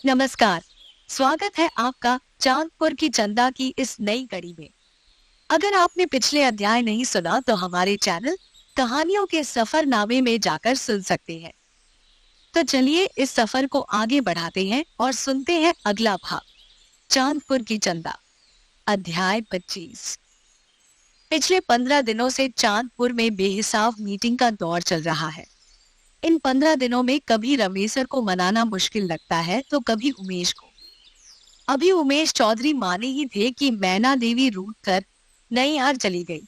नमस्कार। स्वागत है आपका चांदपुर की चंदा की इस नई कड़ी में। अगर आपने पिछले अध्याय नहीं सुना तो हमारे चैनल कहानियों के सफरनामे में जाकर सुन सकते हैं। तो चलिए इस सफर को आगे बढ़ाते हैं और सुनते हैं अगला भाग, चांदपुर की चंदा, अध्याय 25। पिछले 15 दिनों से चांदपुर में बेहिसाब मीटिंग का दौर चल रहा है। इन 15 दिनों में कभी रमेशर को मनाना मुश्किल लगता है तो कभी उमेश को। अभी उमेश चौधरी माने ही थे कि मैना देवी रूठ कर नैहार चली गई।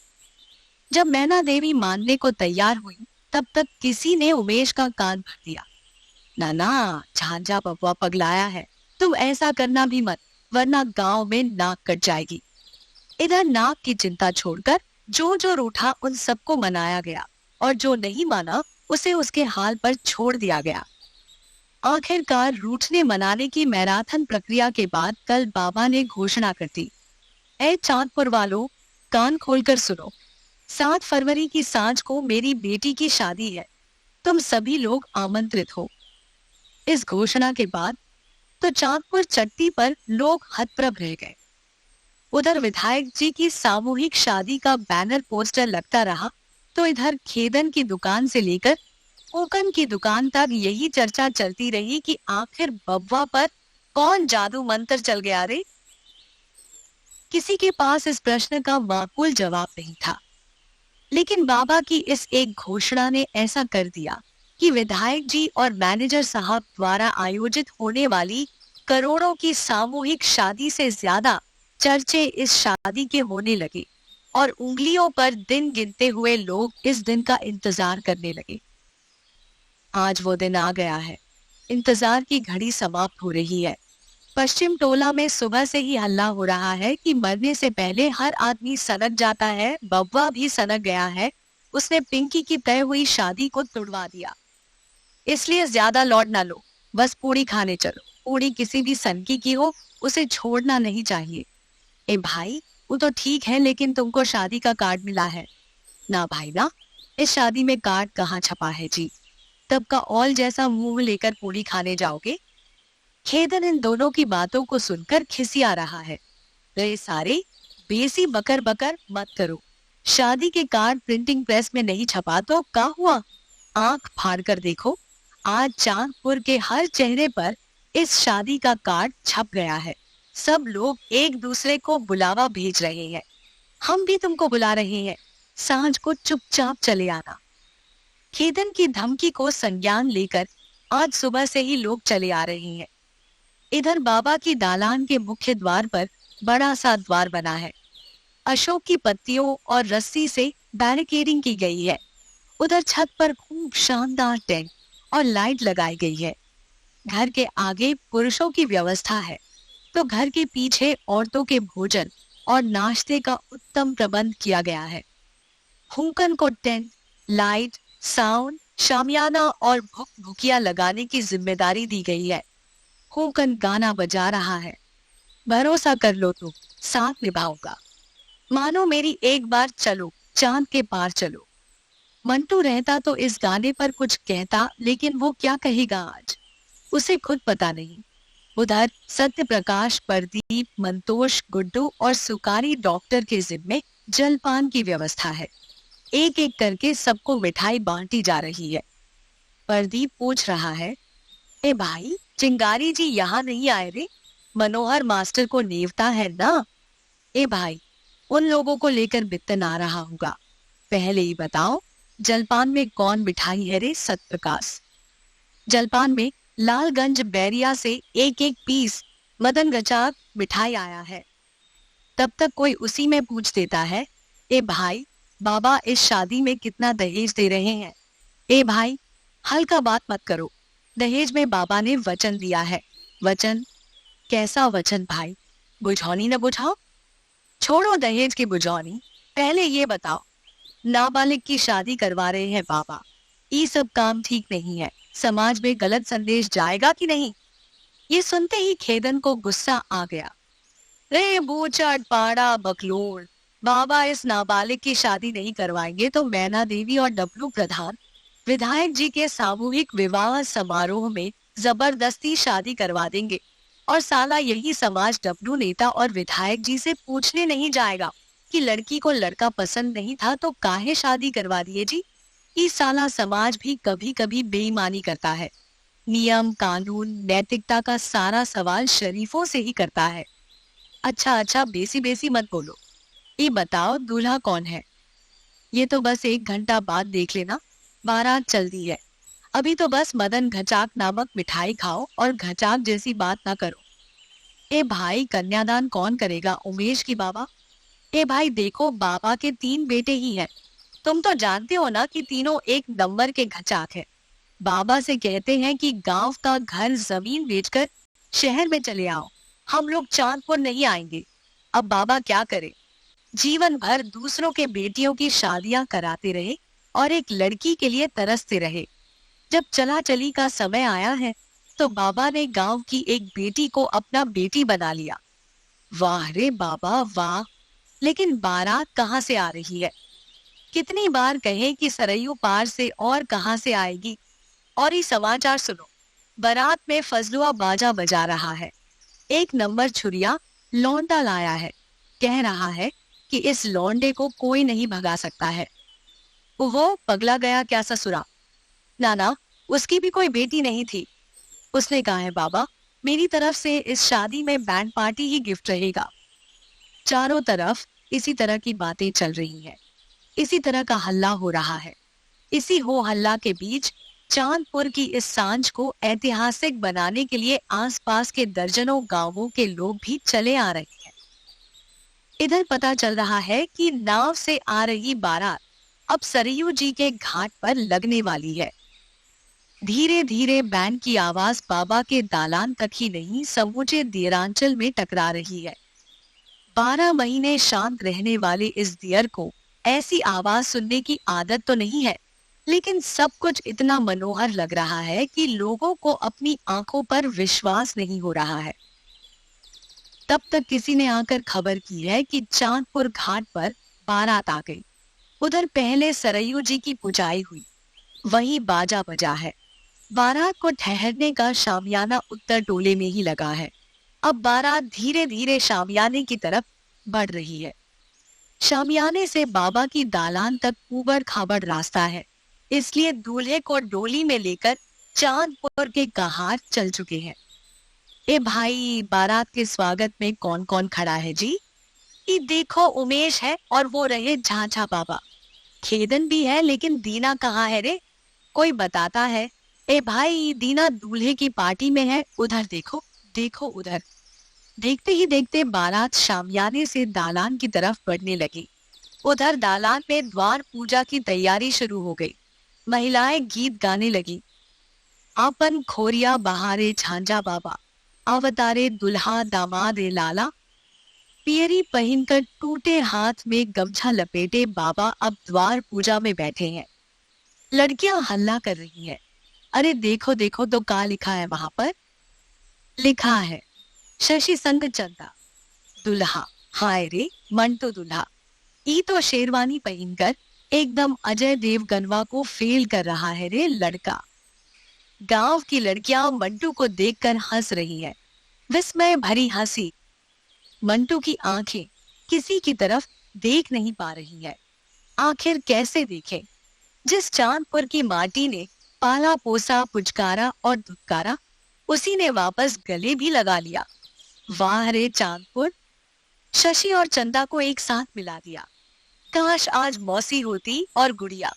जब मैना देवी मानने को तैयार हुई तब तक किसी ने उमेश का कान भर दिया। ना झांझा बबुआ पगलाया है, तुम ऐसा करना भी मत, वरना गांव में नाक कट जाएगी। इधर नाक की चिंता छोड़कर जो रूठा उन सबको मनाया गया और जो नहीं माना उसे उसके हाल पर छोड़ दिया गया। आखिरकार रूठने मनाने की मैराथन प्रक्रिया के बाद कल बाबा ने घोषणा कर दी, ऐ चांदपुर वालों, कान खोलकर सुनो, 7 फरवरी की सांझ को मेरी बेटी की शादी है, तुम सभी लोग आमंत्रित हो। इस घोषणा के बाद तो चांदपुर चट्टी पर लोग हतप्रभ रह गए। उधर विधायक जी की सामूहिक शादी का बैनर पोस्टर लगता रहा तो इधर खेदन की दुकान से लेकर कोकन की दुकान तक यही चर्चा चलती रही कि आखिर बब्बा पर कौन जादू मंत्र चल गया रे। किसी के पास इस प्रश्न का माकूल जवाब नहीं था, लेकिन बाबा की इस एक घोषणा ने ऐसा कर दिया कि विधायक जी और मैनेजर साहब द्वारा आयोजित होने वाली करोड़ों की सामूहिक शादी से ज्यादा चर्चे इस शादी के होने लगे और उंगलियों पर दिन गिनते हुए लोग इस दिन का इंतजार करने लगे। आज वो दिन आ गया है। इंतजार की घड़ी समाप्त हो रही है। पश्चिम टोला में सुबह से ही हल्ला हो रहा है कि मरने से पहले हर आदमी सनक जाता है। बब्बा भी सनक गया है, उसने पिंकी की तय हुई शादी को तुड़वा दिया, इसलिए ज्यादा लौट ना लो, बस पूड़ी खाने चलो। पूड़ी किसी भी सनकी की हो, उसे छोड़ना नहीं चाहिए। ए भाई, वो तो ठीक है, लेकिन तुमको शादी का कार्ड मिला है ना भाई ना, इस शादी में कार्ड कहाँ छपा है जी, तब का ऑल जैसा मुंह लेकर पूड़ी खाने जाओगे। खेदन इन दोनों की बातों को सुनकर खिसिया रहा है। रे सारे, बेसी बकर बकर मत करो, शादी के कार्ड प्रिंटिंग प्रेस में नहीं छपा तो क्या हुआ, आंख फाड़ कर देखो, आज चांदपुर के हर चेहरे पर इस शादी का कार्ड छप गया है। सब लोग एक दूसरे को बुलावा भेज रहे हैं, हम भी तुमको बुला रहे हैं, सांझ को चुपचाप चले आना। खेदन की धमकी को संज्ञान लेकर आज सुबह से ही लोग चले आ रहे हैं। इधर बाबा की दालान के मुख्य द्वार पर बड़ा सा द्वार बना है। अशोक की पत्तियों और रस्सी से बैरिकेडिंग की गई है। उधर छत पर खूब शानदार टेंट और लाइट लगाई गई है। घर के आगे पुरुषों की व्यवस्था है तो घर के पीछे औरतों के भोजन और नाश्ते का उत्तम प्रबंध किया गया है। हुंकन को टेंट, लाइट, साउंड, शामियाना और भुक भुकिया लगाने की जिम्मेदारी दी गई है। हुंकन गाना बजा रहा है, भरोसा कर लो तुम, साथ निभाऊंगा, मानो मेरी एक बार चलो, चांद के पार चलो। मंटू रहता तो इस गाने पर कुछ कहता, लेकिन वो क्या कहेगा आज, उसे खुद पता नहीं। उधर सत्य प्रकाश, प्रदीप, मंतोष, गुड्डू और सुकारी डॉक्टर के जिम्मे जलपान की व्यवस्था है। एक एक करके सबको मिठाई बांटी जा रही है। प्रदीप पूछ रहा है, ए भाई, चिंगारी जी यहाँ नहीं आए रे, मनोहर मास्टर को नेवता है ना। ए भाई, उन लोगों को लेकर बित्तन आ रहा होगा, पहले ही बताओ, जलपान में कौन मिठाई है रे सत्यप्रकाश। जलपान में लालगंज बैरिया से एक एक पीस मदन गचाक मिठाई आया है। तब तक कोई उसी में पूछ देता है, ए भाई, बाबा इस शादी में कितना दहेज दे रहे हैं। ए भाई, हल्का बात मत करो, दहेज में बाबा ने वचन दिया है। वचन? कैसा वचन भाई, बुझौनी न बुझाओ। छोड़ो दहेज की बुझौनी, पहले ये बताओ, नाबालिग की शादी करवा रहे हैं बाबा, ये सब काम ठीक नहीं है, समाज में गलत संदेश जाएगा कि नहीं। ये सुनते ही खेदन को गुस्सा आ गया। रे बूचड़ पाड़ा बकलोड़, बाबा इस नाबालिग की शादी नहीं करवाएंगे तो मैना देवी और डब्लू प्रधान विधायक जी के सामूहिक विवाह समारोह में जबरदस्ती शादी करवा देंगे। और साला यही समाज डब्लू नेता और विधायक जी से पूछने नहीं जाएगा कि लड़की को लड़का पसंद नहीं था तो काहे शादी करवा दिए जी। इस साला समाज भी कभी कभी बेईमानी करता है। नियम कानून नैतिकता का सारा सवाल शरीफों से ही करता है। अच्छा अच्छा बेसी बेसी मत बोलो। ये बताओ दूल्हा कौन है? ये तो बस 1 घंटा बाद देख लेना, बारात चल दी है। अभी तो बस मदन घचाक नामक मिठाई खाओ और घचाक जैसी बात ना करो। ए भाई कन्यादान कौन करेगा? उमेश की बाबा। ए भाई देखो बाबा के 3 बेटे ही हैं। तुम तो जानते हो ना कि तीनों एक नंबर के घचाक है। बाबा से कहते हैं कि गांव का घर जमीन बेचकर शहर में चले आओ, हम लोग चांदपुर नहीं आएंगे। अब बाबा क्या करे, जीवन भर दूसरों के बेटियों की शादियां कराते रहे और एक लड़की के लिए तरसते रहे। जब चला चली का समय आया है तो बाबा ने गांव की एक बेटी को अपना बेटी बना लिया। वाह रे बाबा वाह। लेकिन बारात कहाँ से आ रही है? कितनी बार कहे कि सरयू पार से और कहाँ से आएगी। और ये समाचार सुनो, बारात में फजलुआ बाजा बजा रहा है। 1 नंबर छुरिया लौंडा लाया है। कह रहा है कि इस लौंडे को कोई नहीं भगा सकता है। वो पगला गया क्या ससुरा? ना ना, उसकी भी कोई बेटी नहीं थी। उसने कहा है बाबा मेरी तरफ से इस शादी में बैंड पार्टी ही गिफ्ट रहेगा। चारों तरफ इसी तरह की बातें चल रही हैं, इसी तरह का हल्ला हो रहा है। इसी हो हल्ला के बीच चांदपुर की इस सांझ को ऐतिहासिक बनाने के लिए आसपास के दर्जनों गांवों के लोग भी चले आ रहे हैं। इधर पता चल रहा है कि नाव से आ रही बारात अब सरयू जी के घाट पर लगने वाली है। धीरे धीरे बैंड की आवाज बाबा के दालान तक ही नहीं समूचे दियरांचल में टकरा रही है। 12 महीने शांत रहने वाले इस दियर को ऐसी आवाज सुनने की आदत तो नहीं है, लेकिन सब कुछ इतना मनोहर लग रहा है कि लोगों को अपनी आंखों पर विश्वास नहीं हो रहा है। तब तक किसी ने आकर खबर की है कि चांदपुर घाट पर बारात आ गई। उधर पहले सरयू जी की पुजाई हुई, वहीं बाजा बजा है। बारात को ठहरने का शामियाना उत्तर टोले में ही लगा है। अब बारात धीरे धीरे शामियाने की तरफ बढ़ रही है। शामियाने से बाबा की दालान तक ऊबड़ खाबड़ रास्ता है, इसलिए दूल्हे को डोली में लेकर चांदपुर के कहार चल चुके हैं। ए भाई बारात के स्वागत में कौन कौन खड़ा है जी? ये देखो उमेश है और वो रहे झांझा बाबा। खेदन भी है लेकिन दीना कहाँ है रे? कोई बताता है? ए भाई दीना दूल्हे की पार्टी में है, उधर देखो देखो उधर। देखते ही देखते बारात शामियाने से दालान की तरफ बढ़ने लगी। उधर दालान में द्वार पूजा की तैयारी शुरू हो गई। महिलाएं गीत गाने लगी। आपन खोरिया बहारे झांझा बाबा, अवतारे दुल्हा दामाद ए लाला। पियरी पहनकर टूटे हाथ में गमछा लपेटे बाबा अब द्वार पूजा में बैठे हैं। लड़कियां हल्ला कर रही हैं। अरे देखो देखो तो क्या लिखा है वहां पर? लिखा है शशि संग चंदा दुल्हा। हाय रे मंटो दुल्हा। ई तो शेरवानी पहनकर एकदम अजय देवगनवा को फेल कर रहा है रे लड़का। गांव की लड़कियां मंटू को देखकर हंस रही है, विस्मय भरी हंसी। मंटू की आंखें किसी की तरफ देख नहीं पा रही है। आखिर कैसे देखें? जिस चांदपुर की माटी ने पाला पोसा पुचकारा और धुतकारा, उसी ने वापस गले भी लगा लिया। वाह रे चांदपुर, शशि और चंदा को एक साथ मिला दिया। काश आज मौसी होती और गुड़िया,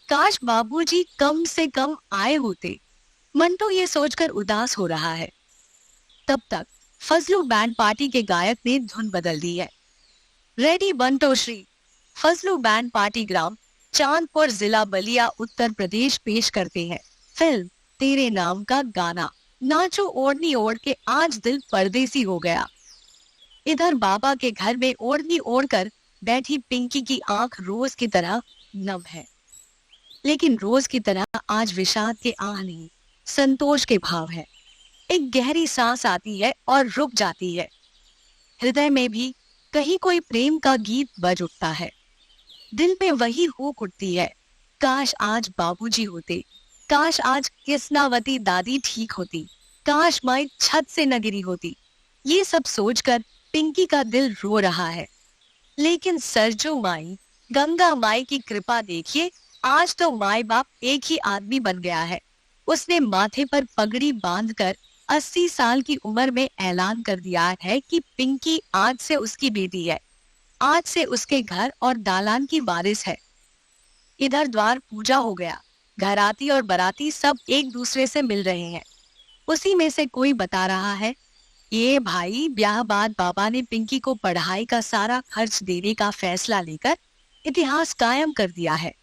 काश बाबूजी कम से कम आए होते। मंटू ये सोचकर उदास हो रहा है। तब तक फजलू बैंड पार्टी के गायक ने धुन बदल दी है। Ready Banto Shri. Fazlu band party ग्राम चांदपुर जिला बलिया उत्तर प्रदेश पेश करते हैं फिल्म तेरे नाम का गाना। नाचो ओढ़नी ओढ़ के आज दिल परदेसी हो गया। इधर बाबा के घर में ओढ़नी ओढ़कर बैठी पिंकी की आंख रोज की तरह नम है, लेकिन रोज की तरह आज विषाद के आह नहीं, संतोष के भाव है। एक गहरी सांस आती है और रुक जाती है। हृदय में भी कहीं कोई प्रेम का गीत बज उठता है। दिल में वही हुक उठती है, काश आज बाबूजी होते, काश आज कृष्णावती दादी ठीक होती, काश माई छत से न गिरी होती। ये सब सोचकर पिंकी का दिल रो रहा है। लेकिन सरजू माई, गंगा माई की कृपा देखिए, आज तो माई बाप एक ही आदमी बन गया है। उसने माथे पर पगड़ी बांधकर 80 साल की उम्र में ऐलान कर दिया है कि पिंकी आज से उसकी बेटी है, आज से उसके घर और दालान की वारिस है। इधर द्वार पूजा हो गया, घराती और बराती सब एक दूसरे से मिल रहे हैं। उसी में से कोई बता रहा है, ये भाई ब्याह बाद बाबा ने पिंकी को पढ़ाई का सारा खर्च देने का फैसला लेकर इतिहास कायम कर दिया है।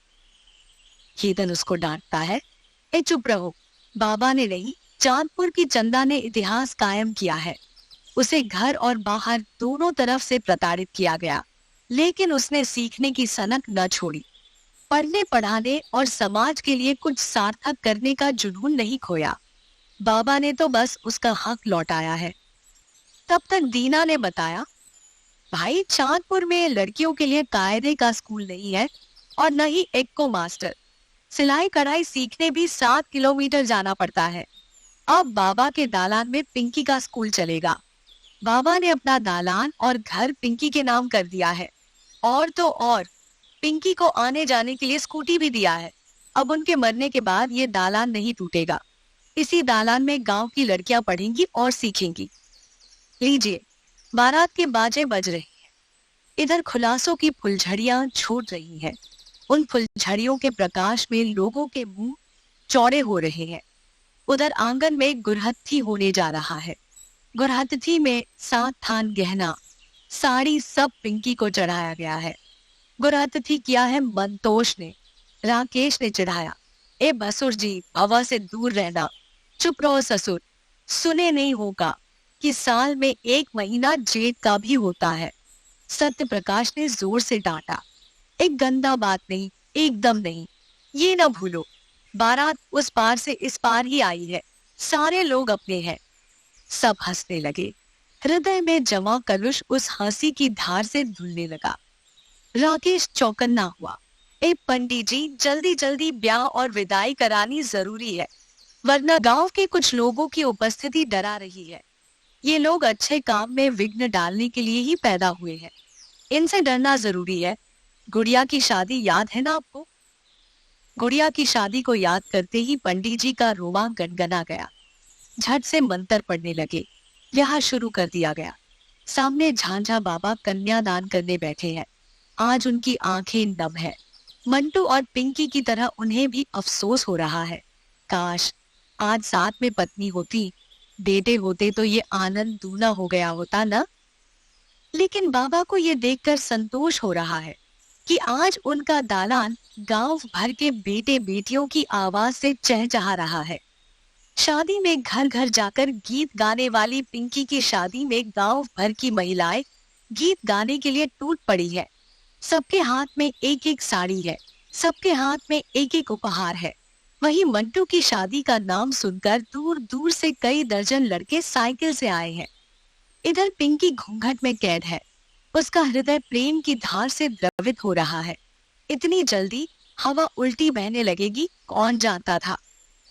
केतन उसको डांटता है, ए चुप रहो, बाबा ने नहीं, चांदपुर की चंदा ने इतिहास कायम किया है। उसे घर और बाहर दोनों तरफ से प्रताड़ित किया गया, लेकिन उसने सीखने की सनक न छोड़ी। पढ़ने पढ़ाने और समाज के लिए कुछ सार्थक करने का जुनून नहीं खोया। बाबा ने तो बस उसका हक लौटाया है। तब तक दीना ने बताया, भाई चांदपुर में लड़कियों के लिए कायदे का स्कूल नहीं है और न ही एक्को मास्टर। सिलाई कढ़ाई सीखने भी 7 किलोमीटर जाना पड़ता है। अब बाबा के दालान में पिंकी का स्कूल चलेगा। बाबा ने अपना दालान और घर पिंकी के नाम कर दिया है, और तो और पिंकी को आने जाने के लिए स्कूटी भी दिया है। अब उनके मरने के बाद ये दालान नहीं टूटेगा। इसी दालान में गांव की लड़कियां पढ़ेंगी और सीखेंगी। लीजिए, बारात के बाजे बज रहे हैं। इधर खुलासों की फुलझड़ियां छूट रही हैं। उन फुलझड़ियों के प्रकाश में लोगों के मुंह चौड़े हो रहे हैं। उधर आंगन में गुरहथी होने जा रहा है। गुरहथी में 7 थान गहना, साड़ी सब पिंकी को चढ़ाया गया है। गुरहथी किया है मंतोष ने, राकेश ने चढ़ाया। ए बसुर जी, हवा से दूर रहना। चुप रहो ससुर, सुने नहीं होगा कि साल में 1 महीना जेठ का भी होता है। सत्य प्रकाश ने जोर से डांटा, एक गंदा बात नहीं, एकदम नहीं। ये ना भूलो, बारात उस पार से इस पार ही आई है, सारे लोग अपने हैं। सब हंसने लगे। हृदय में जमा कलुष उस हंसी की धार से धुलने लगा। राकेश चौकन्ना हुआ। ए पंडित जी, जल्दी जल्दी ब्याह और विदाई करानी जरूरी है, वरना गांव के कुछ लोगों की उपस्थिति डरा रही है। ये लोग अच्छे काम में विघ्न डालने के लिए ही पैदा हुए हैं, इनसे डरना जरूरी है। गुड़िया की शादी याद है ना आपको? गुड़िया की शादी को याद करते ही पंडित जी का रोमा गनगना गया। झट से मंत्र पढ़ने लगे। ब्याह शुरू कर दिया गया। सामने झांझा बाबा कन्यादान करने बैठे हैं। आज उनकी आंखें नम है। मंटू और पिंकी की तरह उन्हें भी अफसोस हो रहा है। काश आज साथ में पत्नी होती, बेटे होते तो ये आनंद दूना हो गया होता ना। लेकिन बाबा को ये देखकर संतोष हो रहा है कि आज उनका दालान गांव भर के बेटे बेटियों की आवाज से चहचहा रहा है। शादी में घर घर जाकर गीत गाने वाली पिंकी की शादी में गांव भर की महिलाएं गीत गाने के लिए टूट पड़ी है। सबके हाथ में एक एक साड़ी है, सबके हाथ में एक एक उपहार है। वहीं मंटू की शादी का नाम सुनकर दूर दूर से कई दर्जन लड़के साइकिल से आए हैं। इधर पिंकी घूंघट में कैद है। उसका हृदय प्रेम की धार से द्रवित हो रहा है। इतनी जल्दी हवा उल्टी बहने लगेगी कौन जानता था।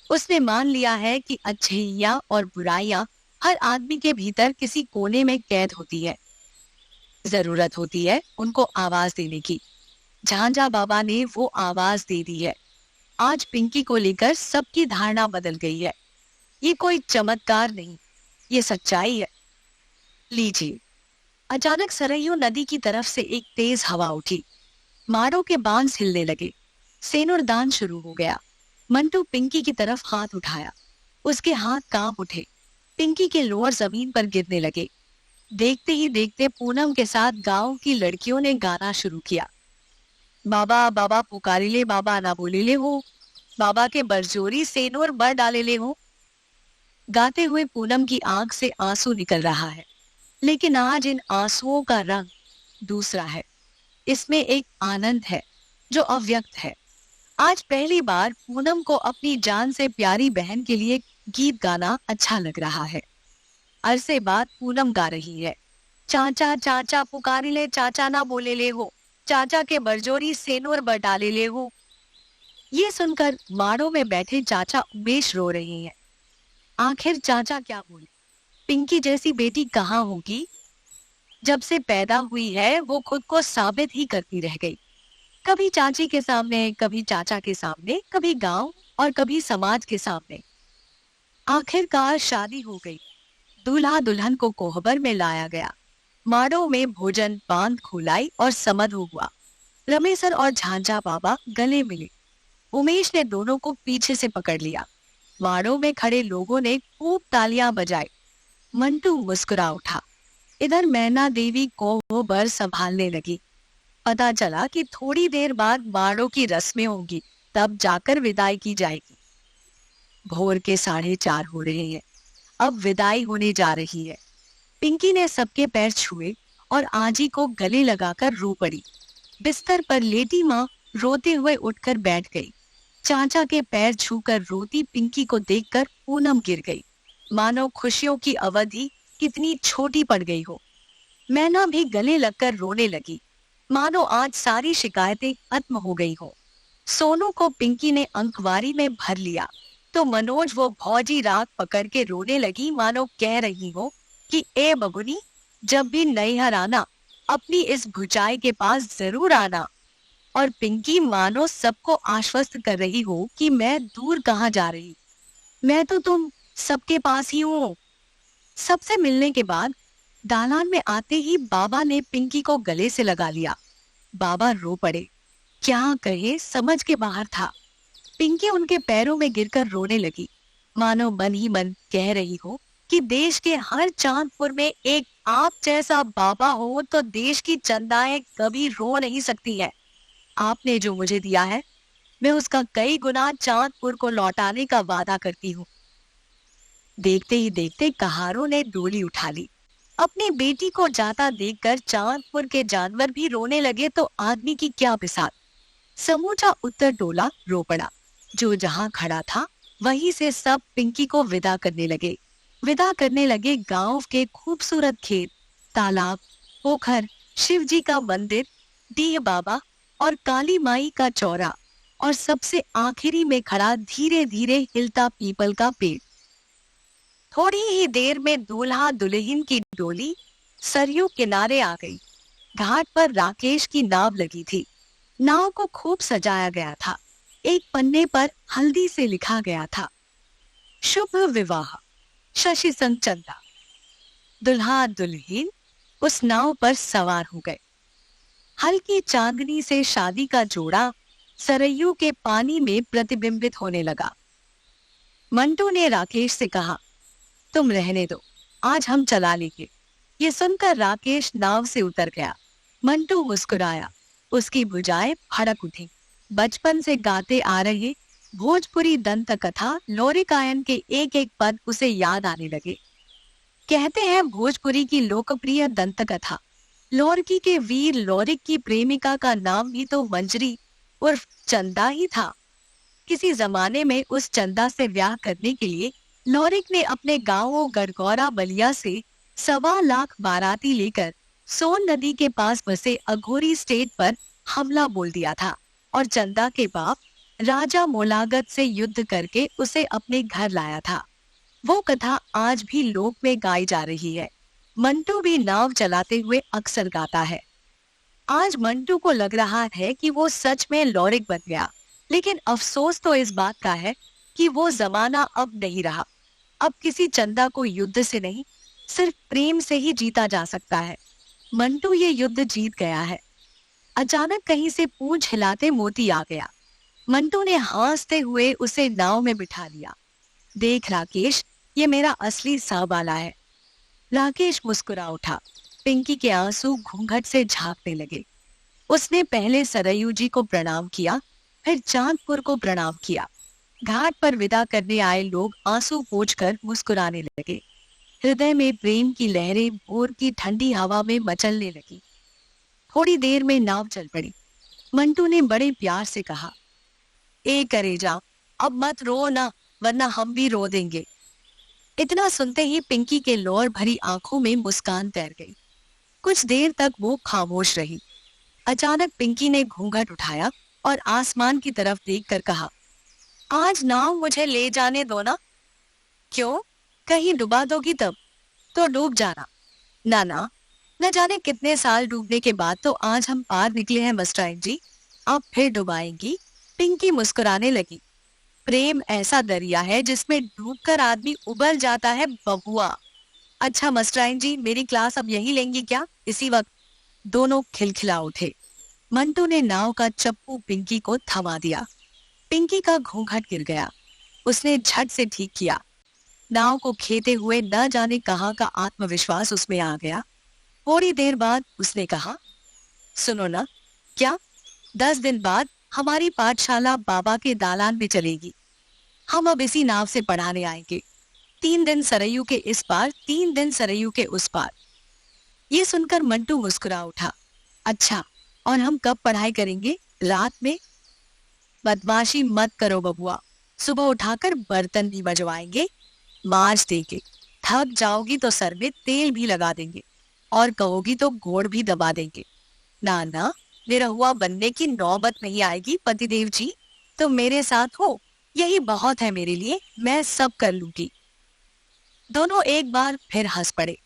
उसने मान लिया है कि अच्छाइयां और बुराइयां हर आदमी के भीतर किसी कोने में कैद होती है। जरूरत होती है उनको आवाज देने की। झांझा बाबा ने वो आवाज दे दी है। आज पिंकी को लेकर सबकी धारणा बदल गई है। ये कोई चमत्कार नहीं, ये सच्चाई है। लीजिए। अचानक सरयू नदी की तरफ से एक तेज हवा उठी। मारों के बांस हिलने लगे। सेनुर दान शुरू हो गया। मंटू पिंकी की तरफ हाथ उठाया। उसके हाथ कांप उठे। पिंकी के लोअर जमीन पर गिरने लगे। देखते ही देखते पूनम के साथ गांव की लड़कियों ने गाना शुरू किया। बाबा बाबा पुकारी ले, बाबा ना बोले ले हो, बाबा के बरजोरी सेनुर बर डाले ले हो। गाते हुए पूनम की आंख से आंसू निकल रहा है। लेकिन आज इन आंसुओं का रंग दूसरा है। इसमें एक आनंद है जो अव्यक्त है। आज पहली बार पूनम को अपनी जान से प्यारी बहन के लिए गीत गाना अच्छा लग रहा है। अरसे बाद पूनम गा रही है, चाचा चाचा पुकारी ले, चाचा ना बोले ले हो, चाचा के बरजोरी सेनुर बर डाले ले हो। ये सुनकर माड़ों में बैठे चाचा उमेश रो रहे हैं। आखिर चाचा क्या बोले? पिंकी जैसी बेटी कहाँ होगी? जब से पैदा हुई है वो खुद को साबित ही करती रह गई। कभी चाची के सामने, कभी चाचा के सामने, कभी गांव और कभी समाज के सामने। आखिरकार शादी हो गई। दूल्हा दुल्हन को कोहबर में लाया गया। माड़ों में भोजन, बांध खुलाई और समध हुआ। रमेसर और झांझा बाबा गले मिले। उमेश ने दोनों को पीछे से पकड़ लिया। माड़ों में खड़े लोगों ने खूब तालियां बजाई। मंटू मुस्कुरा उठा। इधर मैना देवी को वो बर संभालने लगी। पता चला कि थोड़ी देर बाद माड़ों की रस्में होंगी, तब जाकर विदाई की जाएगी। भोर के 4:30 हो रहे हैं। अब विदाई होने जा रही है। पिंकी ने सबके पैर छुए और आजी को गले लगाकर रो पड़ी। बिस्तर पर लेटी माँ रोते हुए उठकर बैठ गई। चाचा के पैर छूकर रोती पिंकी को देखकर पूनम गिर गई, मानो खुशियों की अवधि कितनी छोटी पड़ गई हो। मैना भी गले लगकर रोने लगी, मानो आज सारी शिकायतें खत्म हो गई हो। सोनू को पिंकी ने अंकवारी में भर लिया तो मनोज वो भौजी राग पकड़ के रोने लगी, मानो कह रही हो कि ए बबुनी, जब भी नैहर आना अपनी इस भुजाई के पास जरूर आना। और पिंकी मानो सबको आश्वस्त कर रही हो कि मैं दूर कहाँ जा रही, मैं तो तुम सबके पास ही हूँ। सबसे मिलने के बाद दालान में आते ही बाबा ने पिंकी को गले से लगा लिया। बाबा रो पड़े। क्या कहे, समझ के बाहर था। पिंकी उनके पैरों में गिरकर रोने लगी, मानो मन ही मन कह रही हो कि देश के हर चांदपुर में एक आप जैसा बाबा हो तो देश की चंदाएं कभी रो नहीं सकती है। आपने जो मुझे दिया है, मैं उसका कई गुना चांदपुर को लौटाने का वादा करती हूँ। देखते ही देखते कहारों ने डोली उठा ली। अपनी बेटी को जाता देखकर चांदपुर के जानवर भी रोने लगे तो आदमी की क्या बिसात। समूचा उत्तर टोला रो पड़ा। जो जहां खड़ा था वहीं से सब पिंकी को विदा करने लगे। विदा करने लगे गांव के खूबसूरत खेत, तालाब, पोखर, शिव जी का मंदिर, डीह बाबा और काली माई का चौरा, और सबसे आखिरी में खड़ा धीरे धीरे हिलता पीपल का पेड़। थोड़ी ही देर में दूल्हा दुल्हन की डोली सरयू किनारे आ गई। घाट पर राकेश की नाव लगी थी। नाव को खूब सजाया गया था। एक पन्ने पर हल्दी से लिखा गया था, शुभ विवाह, शशि संग चंदा। दुल्हा दुल्हन उस नाव पर सवार हो गए। हल्की चांदनी से शादी का जोड़ा सरयू के पानी में प्रतिबिंबित होने लगा। मंटू ने राकेश से कहा, तुम रहने दो, आज हम चला लेंगे। ये सुनकर राकेश नाव से उतर गया। मंटू मुस्कुराया। उसकी भुजाएं फड़क उठी। बचपन से गाते आ रहे भोजपुरी दंत कथा लोरिकायन के एक एक पद उसे याद आने लगे। कहते हैं भोजपुरी की लोकप्रिय दंत कथा लोरकी के वीर लोरिक की प्रेमिका का नाम भी तो मंजरी उर्फ चंदा ही था। किसी जमाने में उस चंदा से ब्याह करने के लिए लोरिक ने अपने गांवों गढ़गौरा बलिया से 1.25 लाख बाराती लेकर सोन नदी के पास बसे अघोरी स्टेट पर हमला बोल दिया था और चंदा के बाप राजा मोलागत से युद्ध करके उसे अपने घर लाया था। वो कथा आज भी लोक में गाई जा रही है। मंटू भी नाव चलाते हुए अक्सर गाता है। आज मंटू को लग रहा है कि वो सच में लोरिक बन गया, लेकिन अफसोस तो इस बात का है कि वो जमाना अब नहीं रहा। अब किसी चंदा को युद्ध से नहीं, सिर्फ प्रेम से ही जीता जा सकता है। मंटू ये युद्ध जीत गया है। अचानक कहीं से पूंछ हिलाते मोती आ गया। मंटू ने हंसते हुए उसे नाव में बिठा लिया। देख राकेश, ये मेरा असली साहबाला है। राकेश मुस्कुरा उठा। पिंकी के आंसू घूंघट से झांकने लगे। उसने पहले सरयू जी को प्रणाम किया, फिर चांदपुर को प्रणाम किया। घाट पर विदा करने आए लोग आंसू पोंछकर मुस्कुराने लगे। हृदय में प्रेम की लहरें भोर की ठंडी हवा में मचलने लगी। थोड़ी देर में नाव चल पड़ी। मंटू ने बड़े प्यार से कहा, ए करेजा, अब मत रो ना, वरना हम भी रो देंगे। इतना सुनते ही पिंकी के लोर भरी आंखों में मुस्कान तैर गई। कुछ देर तक वो खामोश रही। अचानक पिंकी ने घूंघट उठाया और आसमान की तरफ देखकर कहा, आज नाव मुझे ले जाने दो ना। क्यों, कहीं डुबा दोगी तब तो डूब जाना। ना ना, न जाने कितने साल डूबने के बाद तो आज हम पार निकले हैं मस्टराइन जी। आप फिर डुबाएंगी? पिंकी मुस्कुराने लगी। प्रेम ऐसा दरिया है जिसमें डूबकर आदमी उबल जाता है बबुआ। अच्छा मस्टराइन जी, मेरी क्लास अब यही लेंगी क्या? इसी वक्त दोनों खिलखिला उठे। मंटू ने नाव का चप्पू पिंकी को थमा दिया। पिंकी का घूंघट गिर गया। उसने झट से ठीक किया। नाव को खेते हुए न जाने कहाँ का आत्मविश्वास उसमें आ गया। थोड़ी देर बाद उसने कहा, सुनो ना, क्या 10 दिन बाद हमारी पाठशाला बाबा के दालान में चलेगी। हम अब इसी नाव से पढ़ाने आएंगे। 3 दिन सरयू के इस पार, 3 दिन सरयू के उस पार। ये सुनकर मंटू मुस्कुरा उठा। अच्छा, और हम कब पढ़ाई करेंगे? रात में? बदमाशी मत करो बबुआ। सुबह उठाकर बर्तन भी बजवाएंगे, मार्च देंगे। थक जाओगी तो सर में तेल भी लगा देंगे, और कहोगी तो गोड़ भी दबा देंगे। ना ना, निरहुआ बनने की नौबत नहीं आएगी पतिदेव जी। तो मेरे साथ हो, यही बहुत है मेरे लिए। मैं सब कर लूंगी। दोनों एक बार फिर हंस पड़े।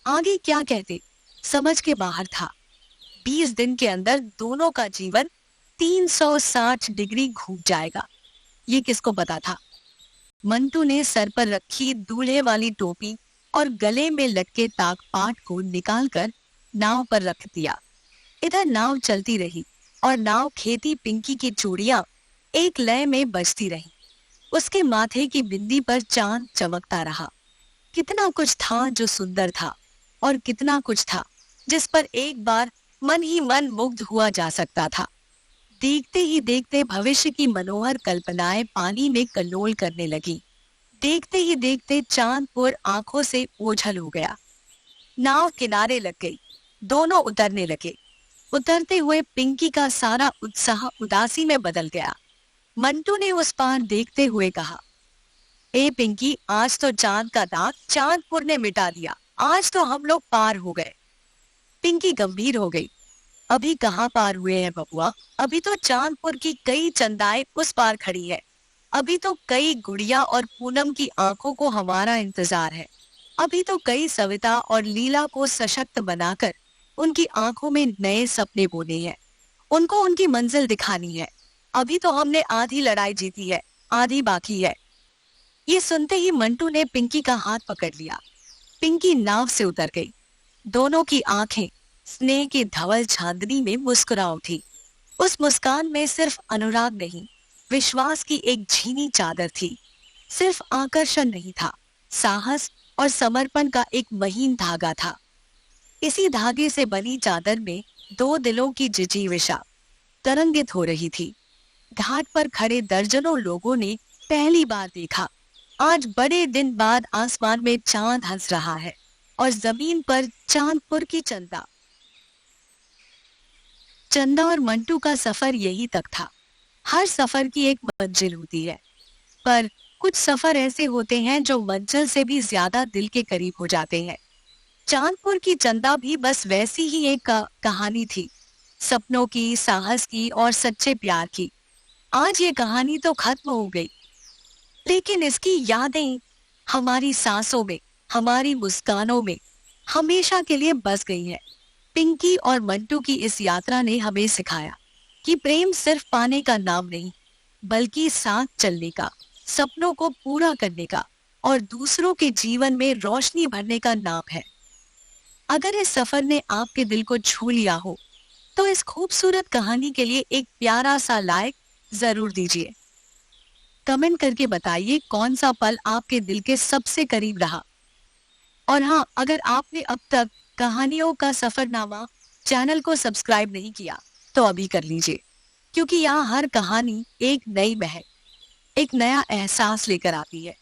आगे क्या कहते समझ के बाहर था। 20 दिन के अंदर दोनों का जीवन 360 डिग्री घूम जाएगा। ये किसको पता था? मंटू ने सर पर रखी दूल्हे वाली टोपी और गले में लटके ताक पाट को निकालकर नाव पर रख दिया। इधर नाव चलती रही और नाव खेती पिंकी की चूड़ियां एक लय में बजती रही। उसके माथे की बिंदी पर चांद चमकता रहा। कितना कुछ था जो सुंदर था, और कितना कुछ था जिस पर एक बार मन ही मन मुग्ध हुआ जा सकता था। देखते ही देखते भविष्य की मनोहर कल्पनाएं पानी में कल्लोल करने लगी। देखते ही देखते चांदपुर आंखों से ओझल हो गया। नाव किनारे लग गई। दोनों उतरने लगे। उतरते हुए पिंकी का सारा उत्साह उदासी में बदल गया। मंटू ने उस पार देखते हुए कहा, ए पिंकी, आज तो चांद का दाग चांदपुर ने मिटा दिया। आज तो हम लोग पार हो गए। पिंकी गंभीर हो गई। अभी कहाँ पार हुए हैं बबुआ? अभी तो चांदपुर की कई चंदाएं उस पार खड़ी है। अभी तो कई गुड़िया और पूनम की आंखों को हमारा इंतजार है। अभी तो कई सविता और लीला को सशक्त बनाकर उनकी आंखों में नए सपने बोने हैं। उनको उनकी मंजिल दिखानी है। अभी तो हमने आधी लड़ाई जीती है, आधी बाकी है। ये सुनते ही मंटू ने पिंकी का हाथ पकड़ लिया। पिंकी नाव से उतर गई। दोनों की आंखें स्नेह की धवल चांदनी में मुस्कुरा उठी। उस मुस्कान में सिर्फ अनुराग नहीं, विश्वास की एक झीनी चादर थी। सिर्फ आकर्षण नहीं था, साहस और समर्पण का एक महीन धागा था। इसी धागे से बनी चादर में दो दिलों की जिजीविषा तरंगित हो रही थी। घाट पर खड़े दर्जनों लोगों ने पहली बार देखा, आज बड़े दिन बाद आसमान में चांद हंस रहा है और जमीन पर चांदपुर की चंदा। चंदा और मंटू का सफर यही तक था। हर सफर की एक मंजिल होती है, पर कुछ सफर ऐसे होते हैं जो मंजिल से भी ज्यादा दिल के करीब हो जाते हैं। चांदपुर की चंदा भी बस वैसी ही एक कहानी थी, सपनों की, साहस की और सच्चे प्यार की। आज ये कहानी तो खत्म हो गई, लेकिन इसकी यादें हमारी सांसों में, हमारी मुस्कानों में हमेशा के लिए बस गई हैं। पिंकी और मंटू की इस यात्रा ने हमें सिखाया कि प्रेम सिर्फ पाने का नाम नहीं, बल्कि साथ चलने का, सपनों को पूरा करने का और दूसरों के जीवन में रोशनी भरने का नाम है। अगर इस सफर ने आपके दिल को छू लिया हो, तो इस खूबसूरत कहानी के लिए एक प्यारा सा लाइक जरूर दीजिए। कमेंट करके बताइए कौन सा पल आपके दिल के सबसे करीब रहा। और हाँ, अगर आपने अब तक कहानियों का सफरनामा चैनल को सब्सक्राइब नहीं किया तो अभी कर लीजिए, क्योंकि यहाँ हर कहानी एक नई महक, एक नया एहसास लेकर आती है।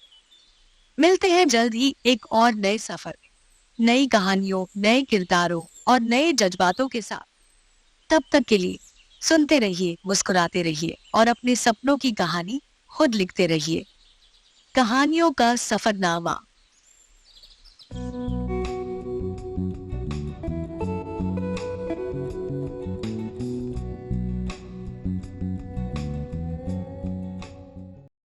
मिलते हैं जल्द ही एक और नए सफर, नई कहानियों, नए किरदारों और नए जज्बातों के साथ। तब तक के लिए सुनते रहिए, मुस्कुराते रहिए और अपने सपनों की कहानी खुद लिखते रहिए। कहानियों का सफरनामा।